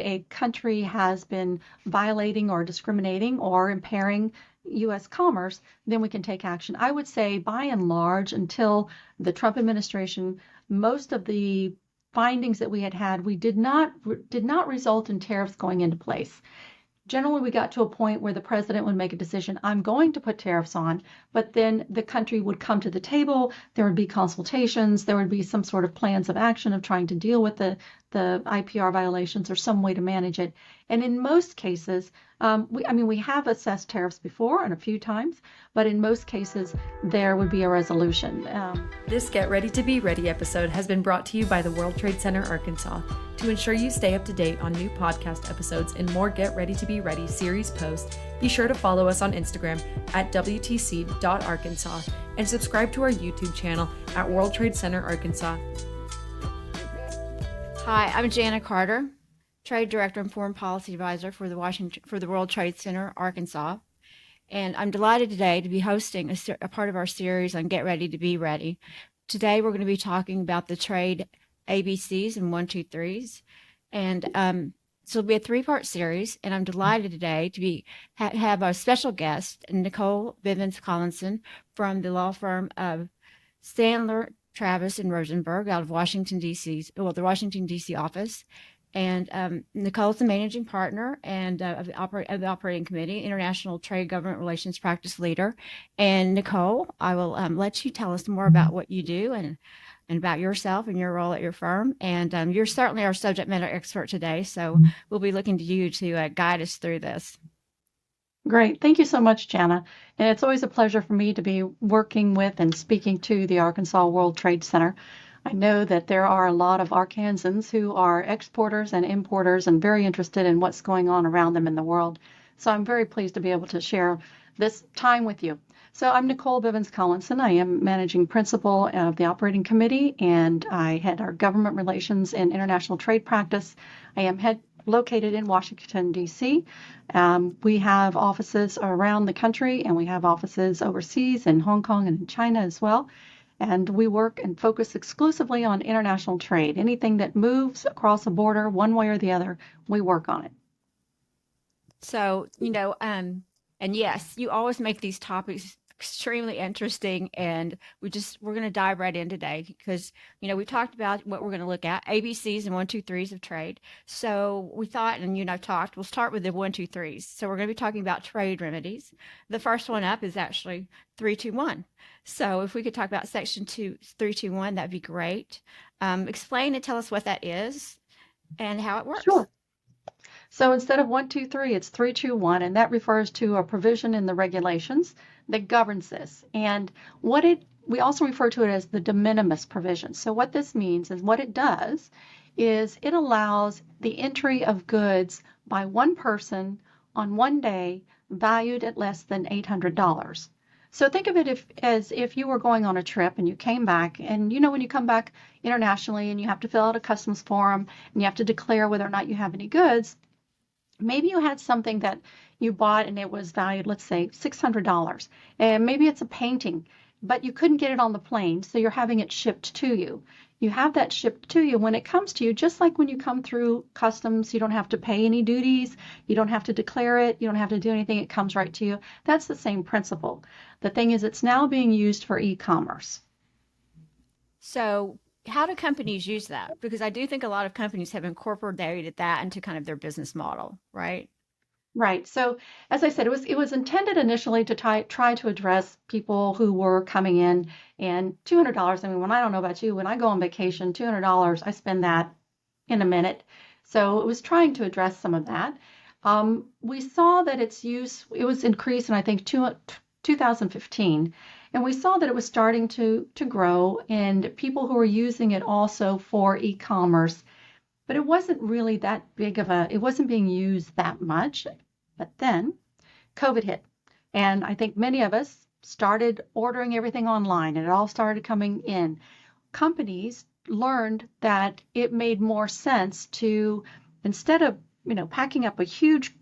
a country has been violating or discriminating or impairing U.S. commerce, then we can take action. I would say, by and large, until the Trump administration, most of the findings that we had, we did not result in tariffs going into place. Generally, we got to a point where the president would make a decision, I'm going to put tariffs on, but then the country would come to the table, there would be consultations, there would be some sort of plans of action of trying to deal with the IPR violations or some way to manage it. And in most cases, we have assessed tariffs before and a few times, but in most cases, there would be a resolution. This Get Ready to Be Ready episode has been brought to you by the World Trade Center, Arkansas. To ensure you stay up to date on new podcast episodes and more Get Ready to Be Ready series posts, be sure to follow us on Instagram at WTC.Arkansas and subscribe to our YouTube channel at World Trade Center, Arkansas. Hi, I'm Jana Carter, Trade Director and Foreign Policy Advisor for the World Trade Center, Arkansas. And I'm delighted today to be hosting a part of our series on Get Ready to Be Ready. Today, we're going to be talking about the trade ABCs and 1, 2, 3s. And so it'll be a 3-part series. And I'm delighted today to have our special guest, Nicole Bivens Collinson, from the law firm of Sandler, Travis, and Rosenberg out of Washington, D.C., the Washington, D.C. office. And Nicole's the managing partner and of the operating committee, International Trade Government Relations Practice Leader. And Nicole, I will let you tell us more about what you do and about yourself and your role at your firm. And you're certainly our subject matter expert today, so we'll be looking to you to guide us through this. Great. Thank you so much, Jana. And it's always a pleasure for me to be working with and speaking to the Arkansas World Trade Center. I know that there are a lot of Arkansans who are exporters and importers and very interested in what's going on around them in the world. So I'm very pleased to be able to share this time with you. So I'm Nicole Bivens Collinson. I am managing principal of the operating committee, and I head our government relations and international trade practice. I am located in Washington, D.C. We have offices around the country, and we have offices overseas in Hong Kong and in China as well. And we work and focus exclusively on international trade. Anything that moves across a border one way or the other, we work on it. So, and yes, you always make these topics extremely interesting, and we're going to dive right in today because, we talked about what we're going to look at, ABCs and 1, 2, 3s of trade. So we thought, and you and I've talked, we'll start with the 1, 2, 3s. So we're going to be talking about trade remedies. The first one up is actually 321. So if we could talk about section 321, that'd be great. Explain and tell us what that is and how it works. Sure. So instead of 1, 2, 3, it's 321, and that refers to a provision in the regulations that governs this. And we also refer to it as the de minimis provision. So what this means is what it does is it allows the entry of goods by one person on one day valued at less than $800. So think of it as if you were going on a trip and you came back, and when you come back internationally and you have to fill out a customs form and you have to declare whether or not you have any goods, maybe you had something that you bought and it was valued, let's say, $600. And maybe it's a painting, but you couldn't get it on the plane, so you're having it shipped to you. You have that shipped to you. When it comes to you, just like when you come through customs, you don't have to pay any duties, you don't have to declare it, you don't have to do anything, it comes right to you. That's the same principle. The thing is, it's now being used for e-commerce. So how do companies use that? Because I do think a lot of companies have incorporated that into kind of their business model, right? Right. So as I said, it was intended initially to try to address people who were coming in, and $200. I mean, I don't know about you, when I go on vacation, $200, I spend that in a minute. So it was trying to address some of that. We saw that its use, it was increased in, I think, 2015. And we saw that it was starting to grow, and people who were using it also for e-commerce. But it wasn't really that big it wasn't being used that much. But then COVID hit. And I think many of us started ordering everything online, and it all started coming in. Companies learned that it made more sense to, instead of, packing up a huge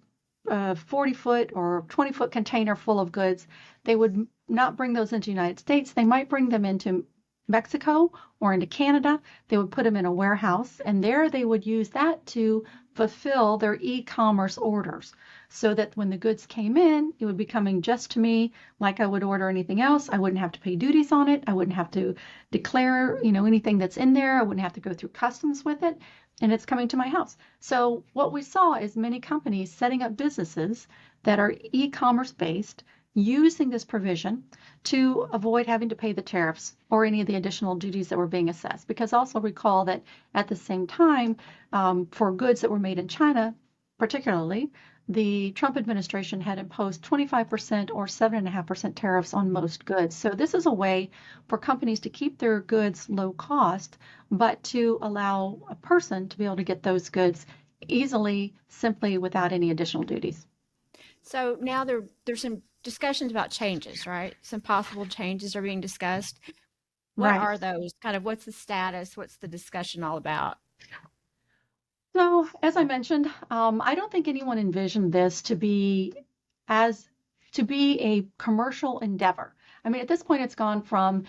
40-foot or 20-foot container full of goods, they would not bring those into the United States. They might bring them into Mexico or into Canada. They would put them in a warehouse, and there they would use that to fulfill their e-commerce orders so that when the goods came in, it would be coming just to me like I would order anything else. I wouldn't have to pay duties on it. I wouldn't have to declare, anything that's in there. I wouldn't have to go through customs with it. And it's coming to my house. So what we saw is many companies setting up businesses that are e-commerce based using this provision to avoid having to pay the tariffs or any of the additional duties that were being assessed. Because also recall that at the same time, for goods that were made in China, particularly, the Trump administration had imposed 25% or 7.5% tariffs on most goods. So this is a way for companies to keep their goods low cost, but to allow a person to be able to get those goods easily, simply without any additional duties. So now there's some discussions about changes, right? Some possible changes are being discussed. What Right. are those? Kind of what's the status? What's the discussion all about? So, as I mentioned, I don't think anyone envisioned this as to be a commercial endeavor. I mean, at this point, it's gone from,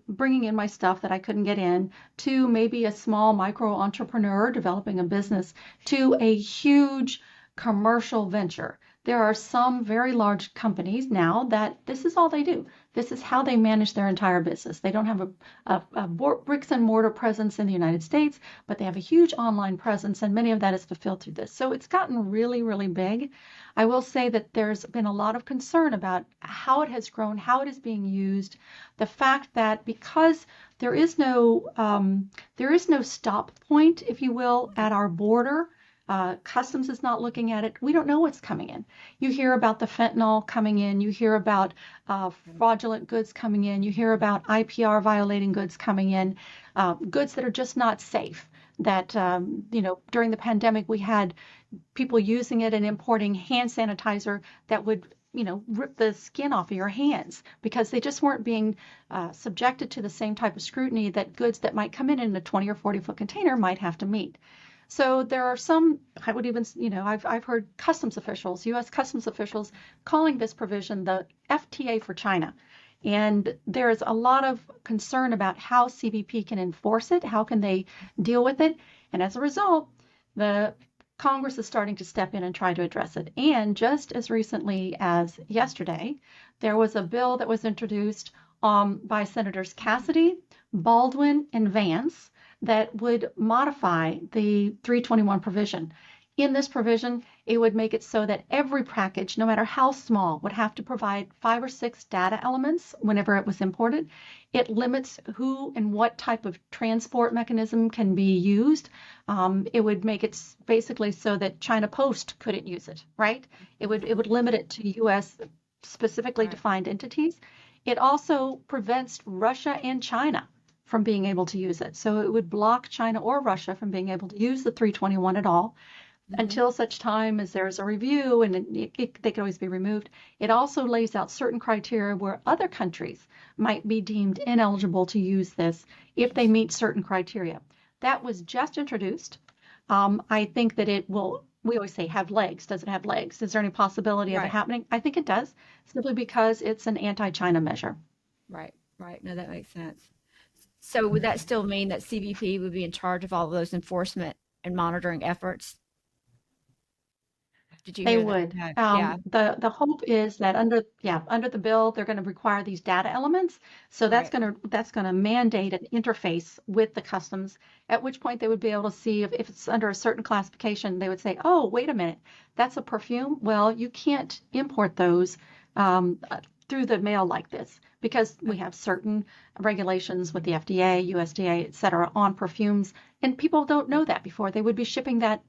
bringing in my stuff that I couldn't get in to maybe a small micro entrepreneur developing a business to a huge commercial venture. There are some very large companies now that this is all they do. This is how they manage their entire business. They don't have a bricks and mortar presence in the United States, but they have a huge online presence, and many of that is fulfilled through this. So it's gotten really, really big. I will say that there's been a lot of concern about how it has grown, how it is being used, the fact that because there is no stop point, if you will, at our border. Customs is not looking at it. We don't know what's coming in. You hear about the fentanyl coming in. You hear about fraudulent goods coming in. You hear about IPR violating goods coming in, goods that are just not safe. That, during the pandemic, we had people using it and importing hand sanitizer that would, rip the skin off of your hands because they just weren't being subjected to the same type of scrutiny that goods that might come in a 20 or 40-foot container might have to meet. So there are some, I would even, I've heard customs officials, U.S. customs officials, calling this provision the FTA for China. And there is a lot of concern about how CBP can enforce it, how can they deal with it. And as a result, the Congress is starting to step in and try to address it. And just as recently as yesterday, there was a bill that was introduced by Senators Cassidy, Baldwin, and Vance that would modify the 321 provision. In this provision, it would make it so that every package, no matter how small, would have to provide 5 or 6 data elements whenever it was imported. It limits who and what type of transport mechanism can be used. It would make it basically so that China Post couldn't use it, right? It would limit it to U.S. specifically defined entities. It also prevents Russia and China from being able to use it. So it would block China or Russia from being able to use the 321 at all until such time as there's a review and they can always be removed. It also lays out certain criteria where other countries might be deemed ineligible to use this if they meet certain criteria. That was just introduced. I think that it will, we always say have legs. Does it have legs? Is there any possibility of it happening? I think it does, simply because it's an anti-China measure. Right. No, that makes sense. So would that still mean that CBP would be in charge of all of those enforcement and monitoring efforts? Did you They hear that? would. No. Yeah. The hope is that under the bill, they're going to require these data elements. So that's Right. going to mandate an interface with the customs, at which point they would be able to see if it's under a certain classification, they would say, oh, wait a minute, that's a perfume. Well, you can't import those through the mail like this because we have certain regulations with the FDA, USDA, et cetera, on perfumes. And people don't know that before. They would be shipping that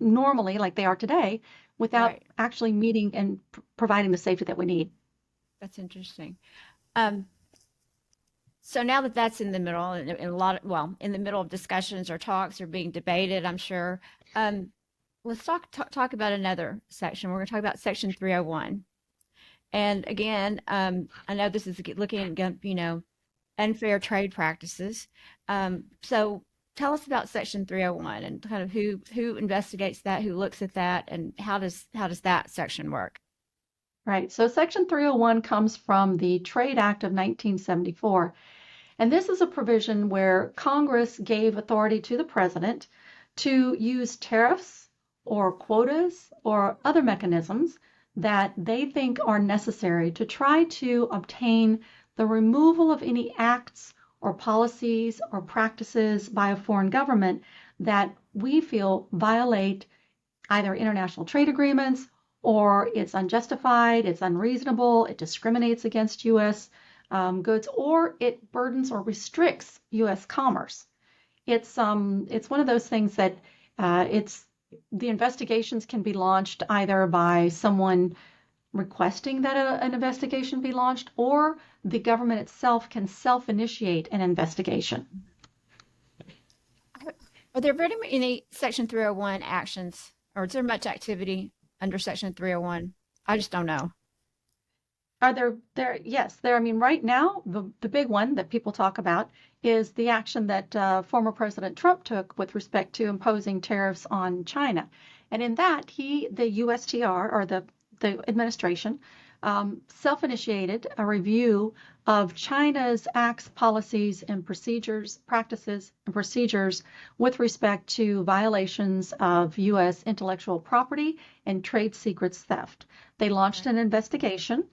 normally like they are today without Right. actually meeting and providing the safety that we need. That's interesting. Um, so now that that's in the middle, and a lot of, well, in the middle of discussions or talks or being debated, I'm sure. Let's talk about another section. We're going to talk about Section 301. And again, I know this is looking at, unfair trade practices. So tell us about Section 301 and kind of who investigates that, who looks at that, and how does that section work? Right. So Section 301 comes from the Trade Act of 1974. And this is a provision where Congress gave authority to the president to use tariffs or quotas or other mechanisms that they think are necessary to try to obtain the removal of any acts or policies or practices by a foreign government that we feel violate either international trade agreements, or it's unjustified, it's unreasonable, it discriminates against U.S. Goods, or it burdens or restricts U.S. commerce. It's one of those things that it's the investigations can be launched either by someone requesting that an investigation be launched, or the government itself can self-initiate an investigation. Are there very many Section 301 actions, or is there much activity under Section 301? I just don't know. Are there? Yes, there. I mean, right now, the big one that people talk about is the action that former President Trump took with respect to imposing tariffs on China. And in that, the USTR, or the administration, self-initiated a review of China's acts, policies, and practices, and procedures with respect to violations of U.S. intellectual property and trade secrets theft. They launched an investigation.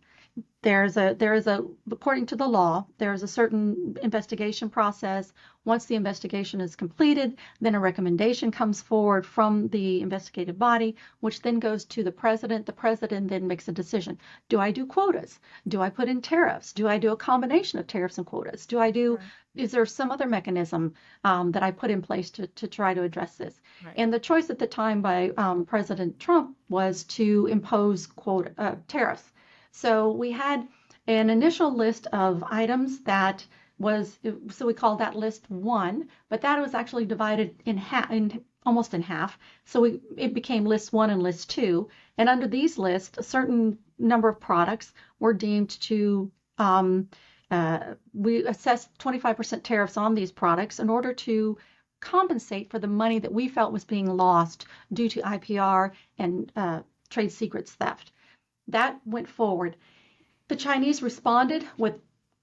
There is a, according to the law, there is a certain investigation process. Once the investigation is completed, then a recommendation comes forward from the investigative body, which then goes to the president. The president then makes a decision. Do I do quotas? Do I put in tariffs? Do I do a combination of tariffs and quotas? Is there some other mechanism that I put in place to try to address this? Right. And the choice at the time by President Trump was to impose tariffs. So we had an initial list of items that so we called that list 1, but that was actually divided almost in half. So it became list 1 and list 2. And under these lists, a certain number of products were deemed to, we assessed 25% tariffs on these products in order to compensate for the money that we felt was being lost due to IPR and trade secrets theft. That went forward. The Chinese responded with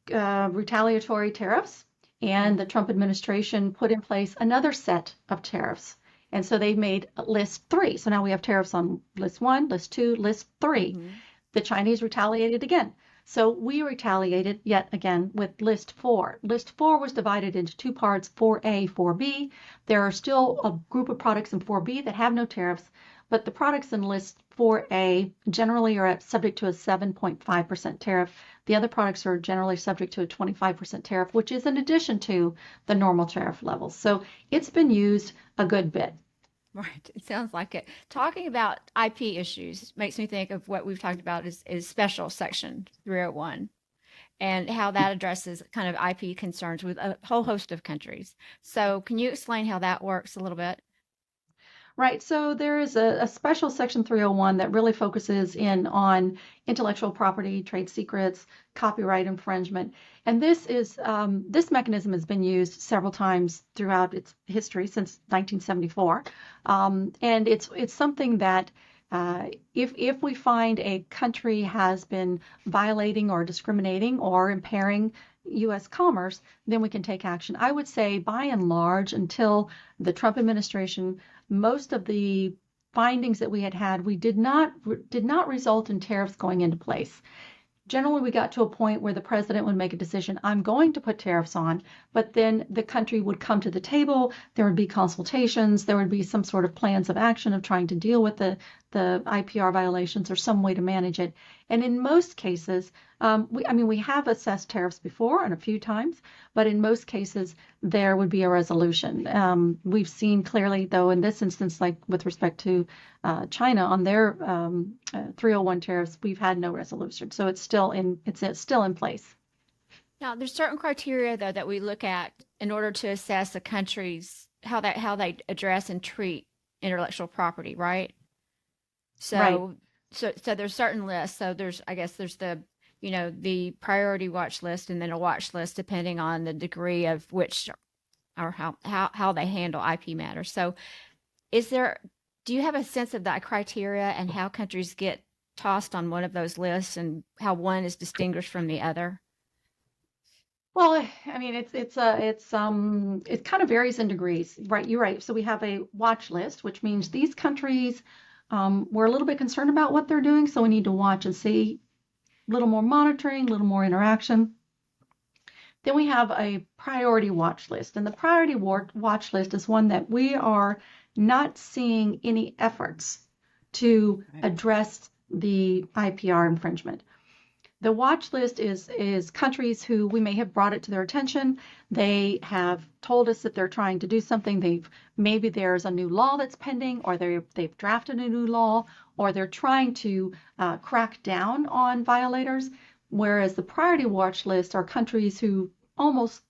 retaliatory tariffs, and the Trump administration put in place another set of tariffs. And so they made list 3. So now we have tariffs on list 1, list 2, list 3. Mm-hmm. The Chinese retaliated again. So we retaliated yet again with list 4. List 4 was divided into 2 parts, 4A, 4B. There are still a group of products in 4B that have no tariffs, but the products in list 4A generally are subject to a 7.5% tariff. The other products are generally subject to a 25% tariff, which is in addition to the normal tariff levels. So it's been used a good bit. Right. It sounds like it. Talking about IP issues makes me think of what we've talked about is special section 301 and how that addresses kind of IP concerns with a whole host of countries. So can you explain how that works a little bit? Right. So there is a special Section 301 that really focuses in on intellectual property, trade secrets, copyright infringement. And this mechanism has been used several times throughout its history since 1974. And it's something that if we find a country has been violating or discriminating or impairing U.S. commerce, then we can take action. I would say, by and large, until the Trump administration, most of the findings that we had did not result in tariffs going into place. Generally, we got to a point where the president would make a decision, I'm going to put tariffs on, but then the country would come to the table, there would be consultations, there would be some sort of plans of action of trying to deal with the IPR violations or some way to manage it. And in most cases, we have assessed tariffs before and a few times, but in most cases, there would be a resolution. We've seen clearly, though, in this instance, like with respect to China on their 301 tariffs, we've had no resolution. So it's still in place. Now, there's certain criteria, though, that we look at in order to assess a country's how they address and treat intellectual property, right? So, right. So there's certain lists. So there's the priority watch list and then a watch list depending on the degree of which or how they handle IP matters. So do you have a sense of that criteria and how countries get tossed on one of those lists and how one is distinguished from the other? Well, I mean, it kind of varies in degrees, right? You're right. So we have a watch list, which means these countries, we're a little bit concerned about what they're doing, so we need to watch and see a little more monitoring, a little more interaction. Then we have a priority watch list, and the priority watch list is one that we are not seeing any efforts to address the IPR infringement. The watch list is countries who we may have brought it to their attention. They have told us that they're trying to do something. Maybe there's a new law that's pending, or they've drafted a new law, or they're trying to crack down on violators. Whereas the priority watch list are countries who almost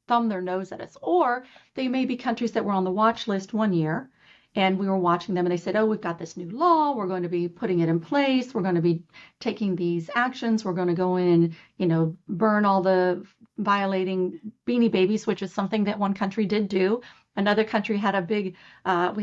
thumb their nose at us, or they may be countries that were on the watch list one year and we were watching them and they said, oh, we've got this new law, we're going to be putting it in place, we're going to be taking these actions, we're going to go in and burn all the violating Beanie Babies, which is something that one country did do. Another country had we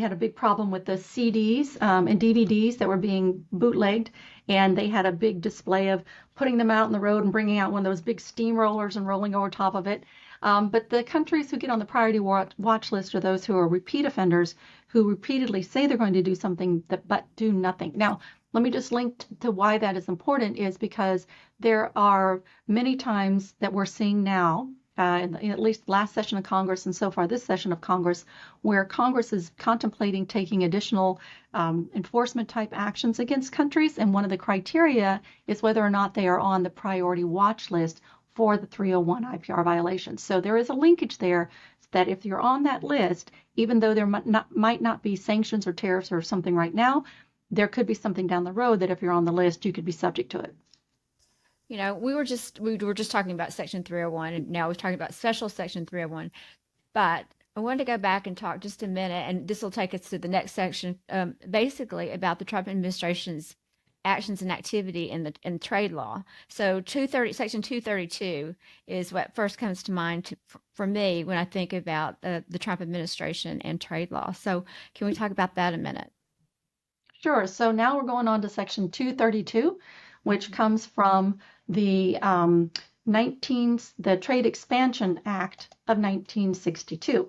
had a big problem with the CDs and DVDs that were being bootlegged, and they had a big display of putting them out on the road and bringing out one of those big steamrollers and rolling over top of it. But the countries who get on the priority watch list are those who are repeat offenders, who repeatedly say they're going to do something but do nothing. Now, let me just link to why that is important, is because there are many times that we're seeing now, in at least last session of Congress and so far this session of Congress, where Congress is contemplating taking additional enforcement type actions against countries. And one of the criteria is whether or not they are on the priority watch list for the 301 IPR violations. So there is a linkage there that if you're on that list, even though there might not be sanctions or tariffs or something right now, there could be something down the road that if you're on the list, you could be subject to it. We were just talking about Section 301, and now we're talking about special Section 301. But I wanted to go back and talk just a minute, and this will take us to the next section, basically about the Trump administration's actions and activity in trade law. So Section 232 is what first comes to mind for me when I think about the Trump administration and trade law. So can we talk about that a minute? Sure. So now we're going on to Section 232, which comes from the the Trade Expansion Act of 1962.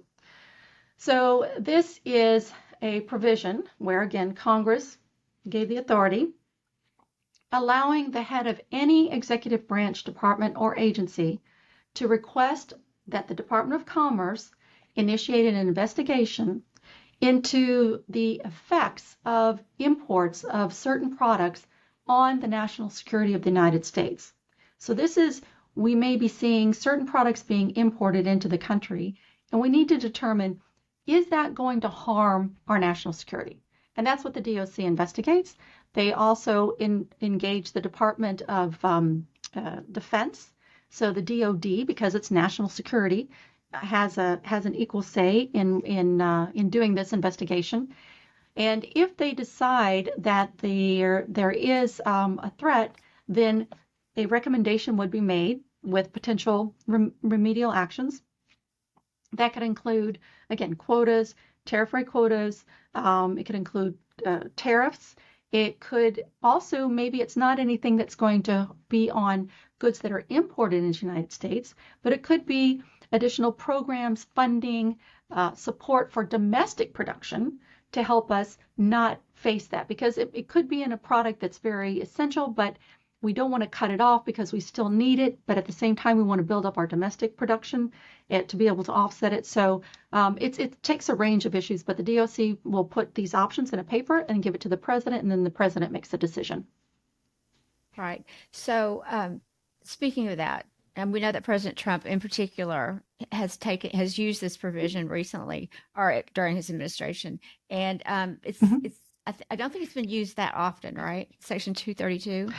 So this is a provision where, again, Congress gave the authority, allowing the head of any executive branch department or agency to request that the Department of Commerce initiate an investigation into the effects of imports of certain products on the national security of the United States. So we may be seeing certain products being imported into the country, and we need to determine, is that going to harm our national security? And that's what the DOC investigates. They also engage the Department of Defense. So the DOD, because it's national security, has an equal say in doing this investigation. And if they decide that there is a threat, then a recommendation would be made with potential remedial actions. That could include, again, quotas, tariff-free quotas. It could include tariffs. It could also, maybe it's not anything that's going to be on goods that are imported into the United States, but it could be additional programs, funding, support for domestic production to help us not face that, because it could be in a product that's very essential, but we don't want to cut it off because we still need it, but at the same time we want to build up our domestic production to be able to offset it. So it takes a range of issues, but the DOC will put these options in a paper and give it to the president, and then the president makes a decision. Right. So speaking of that, and we know that President Trump in particular has used this provision recently or during his administration, and I don't think it's been used that often, right? Section 232.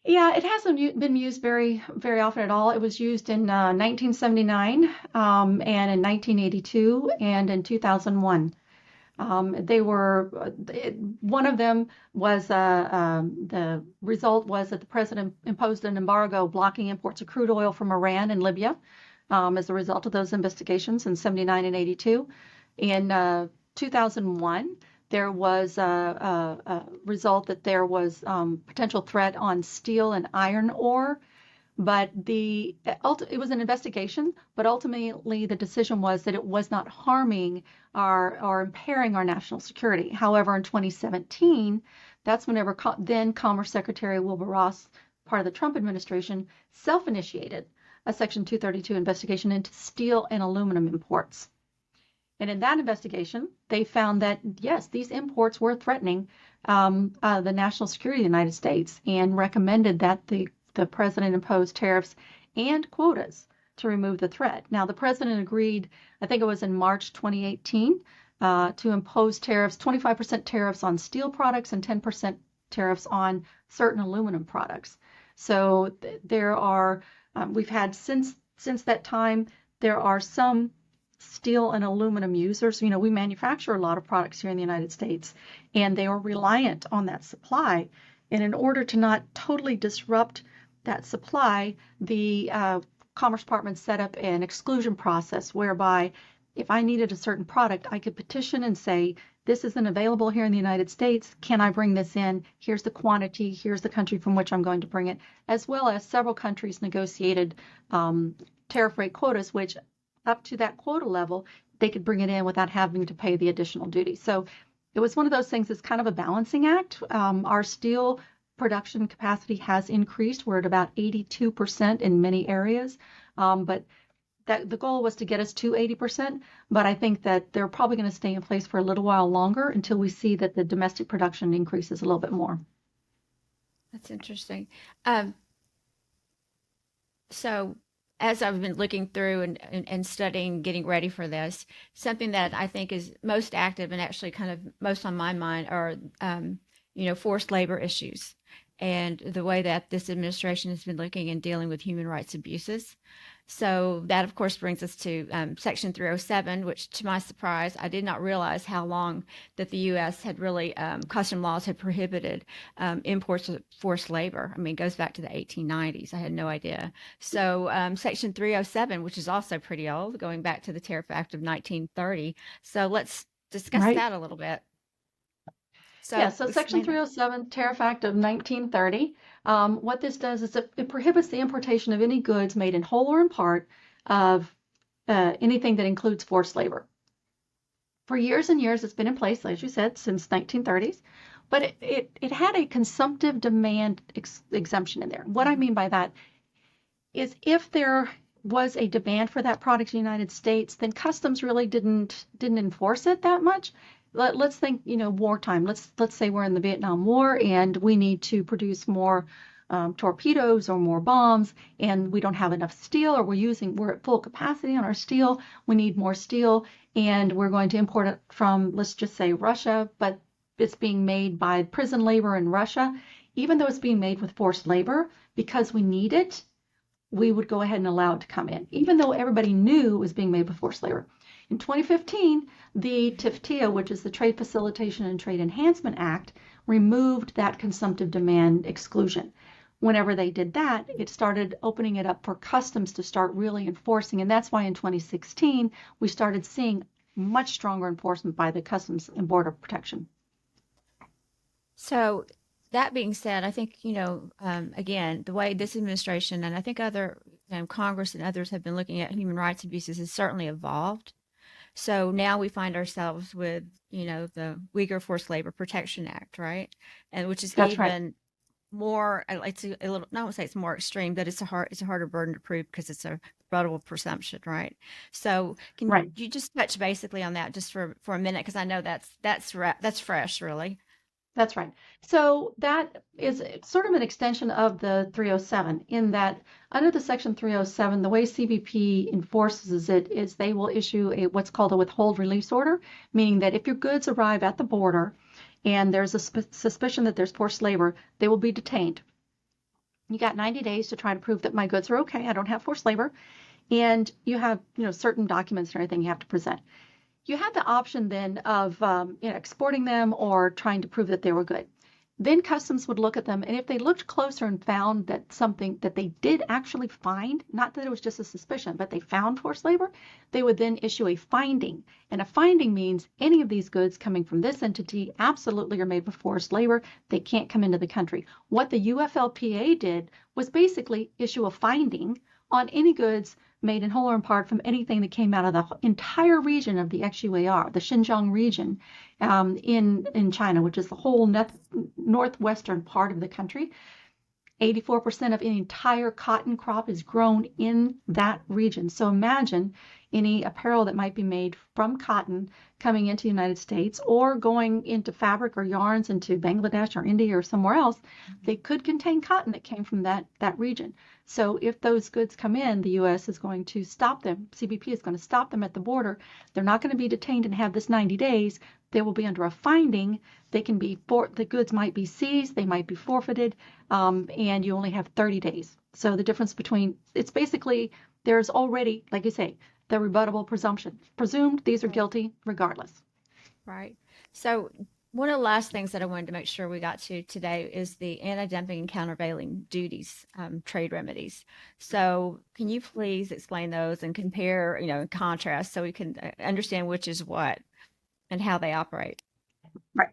Yeah, it hasn't been used very, very often at all. It was used in 1979 and in 1982 and in 2001. One of them was the result was that the president imposed an embargo blocking imports of crude oil from Iran and Libya as a result of those investigations in 79 and 82. In 2001, there was a result that there was potential threat on steel and iron ore, But it was an investigation, but ultimately the decision was that it was not harming or impairing our national security. However, in 2017, that's whenever then Commerce Secretary Wilbur Ross, part of the Trump administration, self-initiated a Section 232 investigation into steel and aluminum imports. And in that investigation, they found that, yes, these imports were threatening the national security of the United States, and recommended that the president impose tariffs and quotas to remove the threat. Now, the president agreed, I think it was in March 2018, to impose tariffs, 25% tariffs on steel products and 10% tariffs on certain aluminum products. So there are, we've had since that time, there are some steel and aluminum users. We manufacture a lot of products here in the United States, and they are reliant on that supply. And in order to not totally disrupt that supply, the Commerce Department set up an exclusion process whereby if I needed a certain product, I could petition and say, this isn't available here in the United States. Can I bring this in? Here's the quantity. Here's the country from which I'm going to bring it, as well as several countries negotiated tariff rate quotas, which up to that quota level, they could bring it in without having to pay the additional duty. So it was one of those things that's kind of a balancing act. Our steel production capacity has increased. We're at about 82% in many areas, but the goal was to get us to 80%. But I think that they're probably going to stay in place for a little while longer until we see that the domestic production increases a little bit more. That's interesting. So as I've been looking through and studying, getting ready for this, something that I think is most active and actually kind of most on my mind are, forced labor issues and the way that this administration has been looking and dealing with human rights abuses. So that, of course, brings us to Section 307, which, to my surprise, I did not realize how long that the U.S. had really, custom laws had prohibited imports of forced labor. I mean, it goes back to the 1890s. I had no idea. So Section 307, which is also pretty old, going back to the Tariff Act of 1930. So let's discuss that a little bit. So Section 307, Tariff Act of 1930, what this does is it prohibits the importation of any goods made in whole or in part of anything that includes forced labor. For years and years, it's been in place, as you said, since 1930s, but it had a consumptive demand exemption in there. What I mean by that is if there was a demand for that product in the United States, then customs really didn't enforce it that much. Let's think, wartime. Let's say we're in the Vietnam War and we need to produce more torpedoes or more bombs, and we don't have enough steel, or we're at full capacity on our steel. We need more steel, and we're going to import it from, let's just say, Russia, but it's being made by prison labor in Russia. Even though it's being made with forced labor, because we need it, we would go ahead and allow it to come in, even though everybody knew it was being made with forced labor. In 2015, the TFTA, which is the Trade Facilitation and Trade Enhancement Act, removed that consumptive demand exclusion. Whenever they did that, it started opening it up for customs to start really enforcing. And that's why in 2016, we started seeing much stronger enforcement by the Customs and Border Protection. So that being said, I think, again, the way this administration and I think other Congress and others have been looking at human rights abuses has certainly evolved. So now we find ourselves with, the Uyghur Forced Labor Protection Act, right? And which is more, it's a little, I won't say it's more extreme, but it's a harder burden to prove because it's a rebuttable presumption, right? So can you just touch basically on that just for a minute? Because I know that's fresh, really. That's right. So that is sort of an extension of the 307 in that under the Section 307, the way CBP enforces it is they will issue what's called a withhold release order, meaning that if your goods arrive at the border and there's a suspicion that there's forced labor, they will be detained. You got 90 days to try to prove that my goods are okay, I don't have forced labor, and you have certain documents and everything you have to present. You had the option then of exporting them or trying to prove that they were good. Then customs would look at them, and if they looked closer and found that something that they did actually find, not that it was just a suspicion, but they found forced labor, they would then issue a finding. And a finding means any of these goods coming from this entity absolutely are made with forced labor. They can't come into the country. What the UFLPA did was basically issue a finding on any goods made in whole or in part from anything that came out of the entire region of the XUAR, the Xinjiang region in China, which is the whole northwestern part of the country. 84% of the entire cotton crop is grown in that region. So imagine any apparel that might be made from cotton coming into the United States or going into fabric or yarns into Bangladesh or India or somewhere else. They could contain cotton that came from that region. So if those goods come in, the U.S. is going to stop them. CBP is going to stop them at the border. They're not going to be detained and have this 90 days. They will be under a finding. They can be the goods might be seized, they might be forfeited, and you only have 30 days. So the difference between it's basically there's already, like you say, the rebuttable presumption. Presumed these are guilty regardless. Right. So one of the last things that I wanted to make sure we got to today is the anti-dumping and countervailing duties trade remedies. So can you please explain those and compare, and contrast so we can understand which is what and how they operate? Right.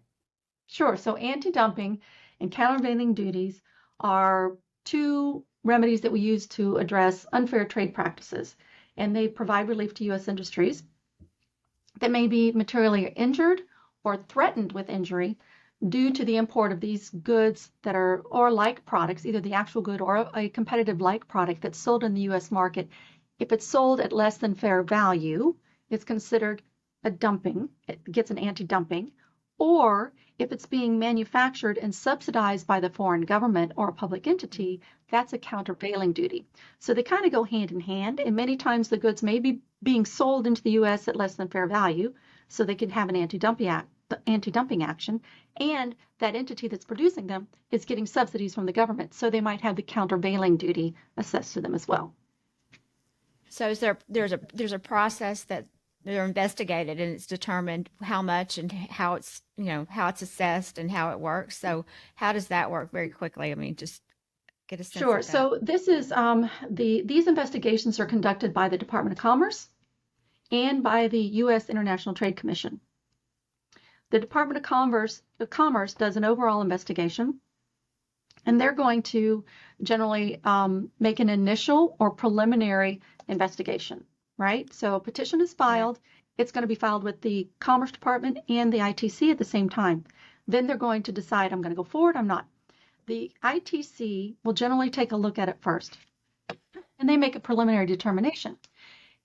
Sure. So anti-dumping and countervailing duties are two remedies that we use to address unfair trade practices, and they provide relief to U.S. industries that may be materially injured or threatened with injury due to the import of these goods that are or like products, either the actual good or a competitive like product that's sold in the U.S. market. If it's sold at less than fair value, it's considered a dumping. It gets an anti-dumping. Or if it's being manufactured and subsidized by the foreign government or a public entity, that's a countervailing duty. So they kind of go hand in hand, and many times the goods may be being sold into the U.S. at less than fair value, so they can have an anti-dumping action, and that entity that's producing them is getting subsidies from the government, so they might have the countervailing duty assessed to them as well. So there's a process that they're investigated and it's determined how much and how it's assessed and how it works. So how does that work very quickly? I mean, just get a sense Sure. of that. So this is these investigations are conducted by the Department of Commerce and by the U.S. International Trade Commission. The Department of Commerce does an overall investigation, and they're going to generally make an initial or preliminary investigation, right? So a petition is filed. It's going to be filed with the Commerce Department and the ITC at the same time. Then they're going to decide, I'm going to go forward, I'm not. The ITC will generally take a look at it first, and they make a preliminary determination.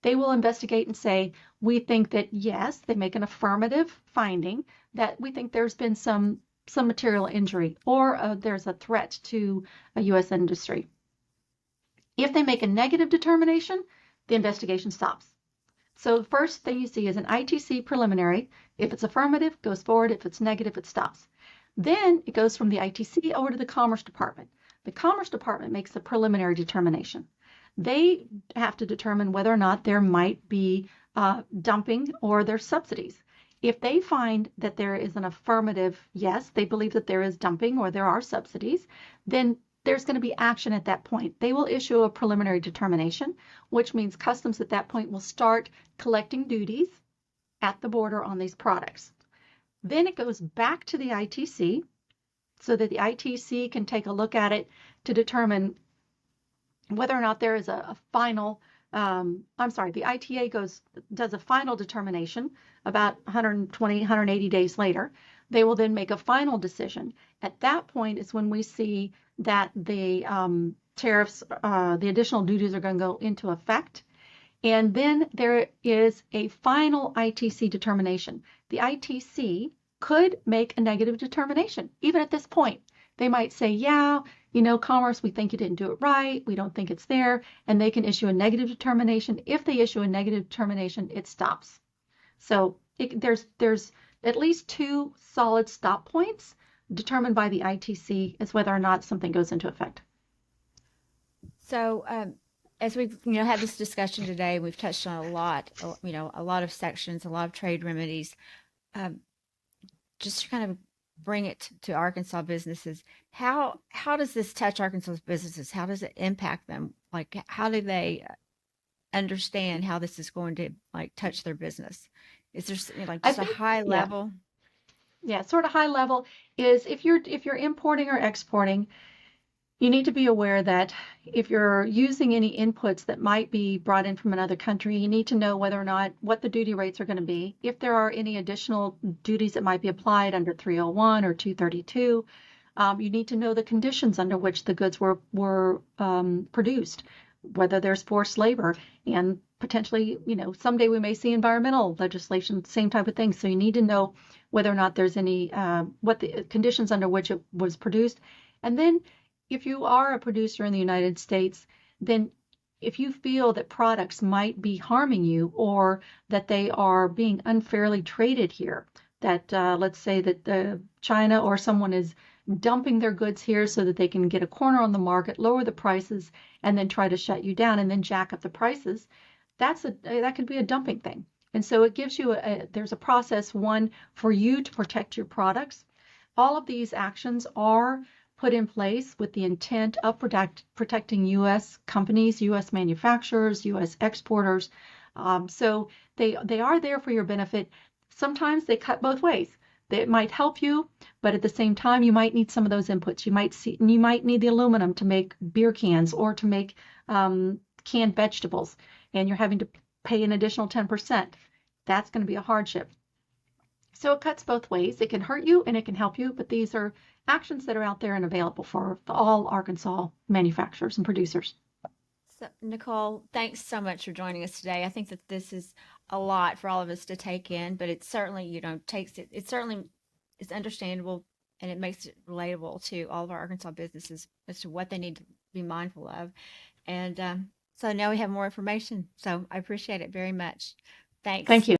They will investigate and say, we think that yes, they make an affirmative finding that we think there's been some material injury or there's a threat to a U.S. industry. If they make a negative determination, the investigation stops. So the first thing you see is an ITC preliminary. If it's affirmative, it goes forward. If it's negative, it stops. Then it goes from the ITC over to the Commerce Department. The Commerce Department makes a preliminary determination. They have to determine whether or not there might be dumping or there's subsidies. If they find that there is an affirmative yes, they believe that there is dumping or there are subsidies, then there's going to be action at that point. They will issue a preliminary determination, which means customs at that point will start collecting duties at the border on these products. Then it goes back to the ITC so that the ITC can take a look at it to determine whether or not there is a final, the ITA does a final determination about 120, 180 days later. They will then make a final decision. At that point is when we see that the tariffs, the additional duties are going to go into effect. And then there is a final ITC determination. The ITC could make a negative determination, even at this point. They might say, yeah, Commerce, we think you didn't do it right. We don't think it's there. And they can issue a negative determination. If they issue a negative determination, it stops. So there's at least two solid stop points determined by the ITC as whether or not something goes into effect. So as we've had this discussion today, we've touched on a lot of sections, a lot of trade remedies. Just to kind of bring it to Arkansas businesses. How does this touch Arkansas businesses? How does it impact them? Like, how do they understand how this is going to like touch their business? Is there like I just a think, high yeah, level? yeah, sort of high level is if you're importing or exporting, you need to be aware that if you're using any inputs that might be brought in from another country, you need to know whether or not what the duty rates are going to be. If there are any additional duties that might be applied under 301 or 232, you need to know the conditions under which the goods were produced, whether there's forced labor, and potentially, someday we may see environmental legislation, same type of thing. So you need to know whether or not there's any what the conditions under which it was produced, and then if you are a producer in the United States, then if you feel that products might be harming you or that they are being unfairly traded here, that let's say that China or someone is dumping their goods here so that they can get a corner on the market, lower the prices, and then try to shut you down and then jack up the prices, that could be a dumping thing. And so it gives you there's a process, one, for you to protect your products. All of these actions are put in place with the intent of protecting U.S. companies, U.S. manufacturers, U.S. exporters. So they are there for your benefit. Sometimes they cut both ways. It might help you, but at the same time, you might need some of those inputs. You might need the aluminum to make beer cans or to make canned vegetables, and you're having to pay an additional 10%. That's going to be a hardship. So it cuts both ways. It can hurt you and it can help you, but these are actions that are out there and available for all Arkansas manufacturers and producers. So, Nicole, thanks so much for joining us today. I think that this is a lot for all of us to take in, but it certainly, takes it. It certainly is understandable and it makes it relatable to all of our Arkansas businesses as to what they need to be mindful of. And so now we have more information. So I appreciate it very much. Thank Thanks. you.